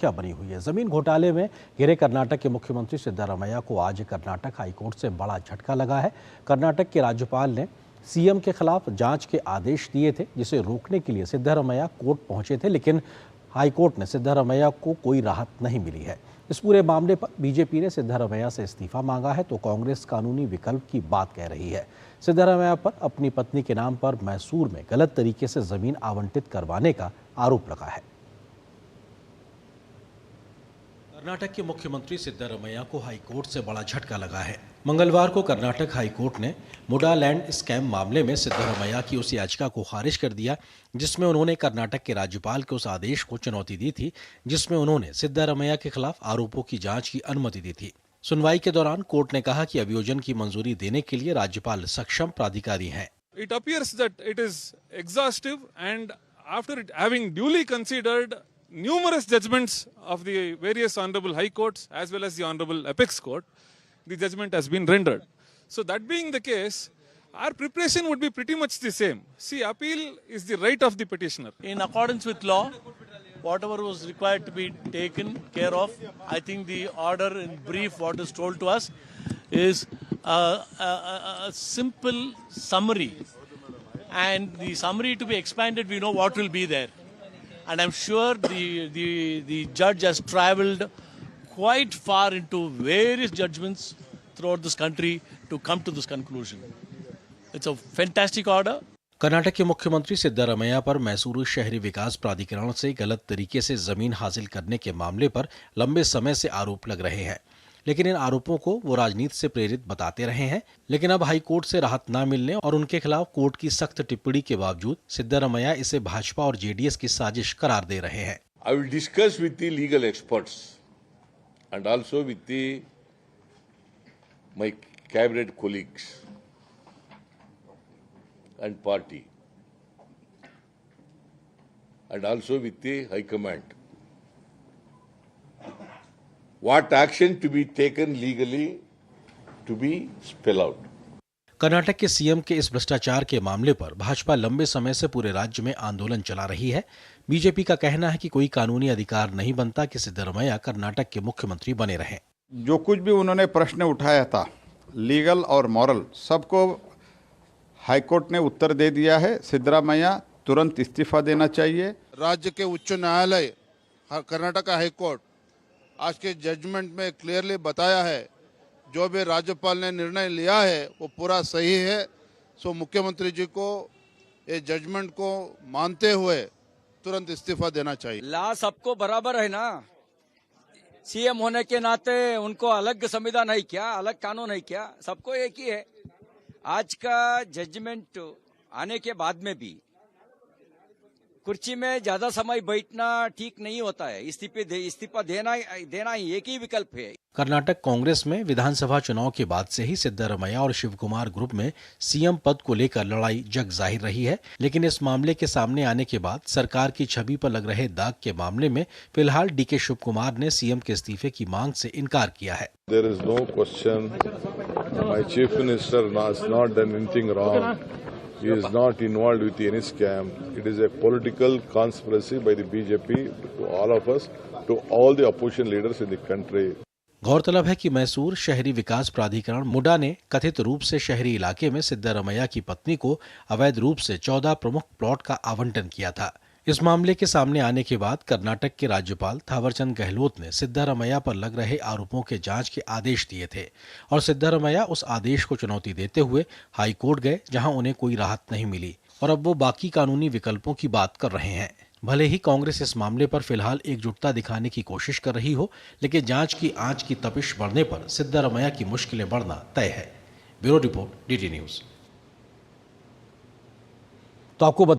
क्या बनी हुई है। जमीन घोटाले में घिरे कर्नाटक के मुख्यमंत्री सिद्धारमैया को आज कर्नाटक हाईकोर्ट से बड़ा झटका लगा है। कर्नाटक के राज्यपाल ने सीएम के खिलाफ जांच के आदेश दिए थे, जिसे रोकने के लिए सिद्धारमैया कोर्ट पहुंचे थे, लेकिन हाईकोर्ट ने सिद्धारमैया को कोई राहत नहीं मिली है। इस पूरे मामले पर बीजेपी ने सिद्धारमैया से इस्तीफा मांगा है, तो कांग्रेस कानूनी विकल्प की बात कह रही है। सिद्धारमैया पर अपनी पत्नी के नाम पर मैसूर में गलत तरीके से जमीन आवंटित करवाने का आरोप लगा है। कर्नाटक के मुख्यमंत्री सिद्धारमैया को हाईकोर्ट से बड़ा झटका लगा है। मंगलवार को कर्नाटक हाईकोर्ट ने मुडा लैंड स्कैम मामले में सिद्धारमैया की उस याचिका को खारिज कर दिया, जिसमें उन्होंने कर्नाटक के राज्यपाल के उस आदेश को चुनौती दी थी, जिसमें उन्होंने सिद्धारमैया के खिलाफ आरोपों की जांच की अनुमति दी थी। सुनवाई के दौरान कोर्ट ने कहा कि अभियोजन की मंजूरी देने के लिए राज्यपाल सक्षम प्राधिकारी हैं। It appears that it is exhaustive, and after it having duly considered numerous judgments of the various honorable high courts as well as the honorable apex court, the judgment has been rendered. So that being the case, our preparation would be pretty much the same. See, appeal is the right of the petitioner. In accordance with law, whatever was required to be taken care of, I think the order in brief what is told to us is a simple summary, and the summary to be expanded, we know what will be there. And I'm sure the judge has travelled quite far into various judgments throughout this country to come to this conclusion. It's a fantastic order. Karnataka के मुख्यमंत्री सिद्धारमैया पर मैसूरू शहरी विकास प्राधिकरण से गलत तरीके से जमीन हासिल करने के मामले पर लंबे समय से आरोप लग रहे हैं, लेकिन इन आरोपों को वो राजनीति से प्रेरित बताते रहे हैं। लेकिन अब हाईकोर्ट से राहत न मिलने और उनके खिलाफ कोर्ट की सख्त टिप्पणी के बावजूद सिद्धारमैया इसे भाजपा और जेडीएस की साजिश करार दे रहे हैं। I will discuss with the legal experts and also with my cabinet colleagues and party and also with the High Command. What action to be taken legally to be spell out. Karnataka के CM के इस भ्रष्टाचार के मामले पर भाजपा लंबे समय से पूरे राज्य में आंदोलन चला रही है। बीजेपी का कहना है कि कोई कानूनी अधिकार नहीं बनता कि सिद्धारमैया कर्नाटक के मुख्यमंत्री बने रहें। जो कुछ भी उन्होंने प्रश्न उठाया था, लीगल और मॉरल, सबको हाईकोर्ट ने उत्तर दे दिया है। सिद्धारमैया तुरंत इस्तीफा देना चाहिए। राज्य के उच्च न्यायालय कर्नाटक हाईकोर्ट आज के जजमेंट में क्लियरली बताया है, जो भी राज्यपाल ने निर्णय लिया है वो पूरा सही है। सो मुख्यमंत्री जी को ये जजमेंट को मानते हुए तुरंत इस्तीफा देना चाहिए। ला सबको बराबर है ना, सीएम होने के नाते उनको अलग संविधान है क्या, अलग कानून है क्या? सबको एक ही है। आज का जजमेंट आने के बाद में भी कुर्सी में ज्यादा समय बैठना ठीक नहीं होता है। इस्तीफा देना ही एक ही विकल्प है। कर्नाटक कांग्रेस में विधानसभा चुनाव के बाद से ही सिद्धारमैया और शिवकुमार ग्रुप में सीएम पद को लेकर लड़ाई जग जाहिर रही है, लेकिन इस मामले के सामने आने के बाद सरकार की छवि पर लग रहे दाग के मामले में फिलहाल डीके शिवकुमार ने सीएम के इस्तीफे की मांग से इनकार किया है। There is no question. My chief minister has not done anything wrong. He is not involved with any scam. It is a political conspiracy by the BJP to all of us, to all the opposition leaders in the country. गौरतलब है कि मैसूर शहरी विकास प्राधिकरण मुडा ने कथित रूप से शहरी इलाके में सिद्धारमैया की पत्नी को अवैध रूप से 14 प्रमुख प्लॉट का आवंटन किया था। इस मामले के सामने आने के बाद कर्नाटक के राज्यपाल थावरचंद गहलोत ने सिद्धारमैया पर लग रहे आरोपों के जांच के आदेश दिए थे और सिद्धारमैया उस आदेश को चुनौती देते हुए हाई कोर्ट गए, जहां उन्हें कोई राहत नहीं मिली और अब वो बाकी कानूनी विकल्पों की बात कर रहे हैं। भले ही कांग्रेस इस मामले पर फिलहाल एकजुटता दिखाने की कोशिश कर रही हो, लेकिन जांच की आंच की तपिश बढ़ने पर सिद्धारमैया की मुश्किलें बढ़ना तय है। Bureau report, DD news. तो आपको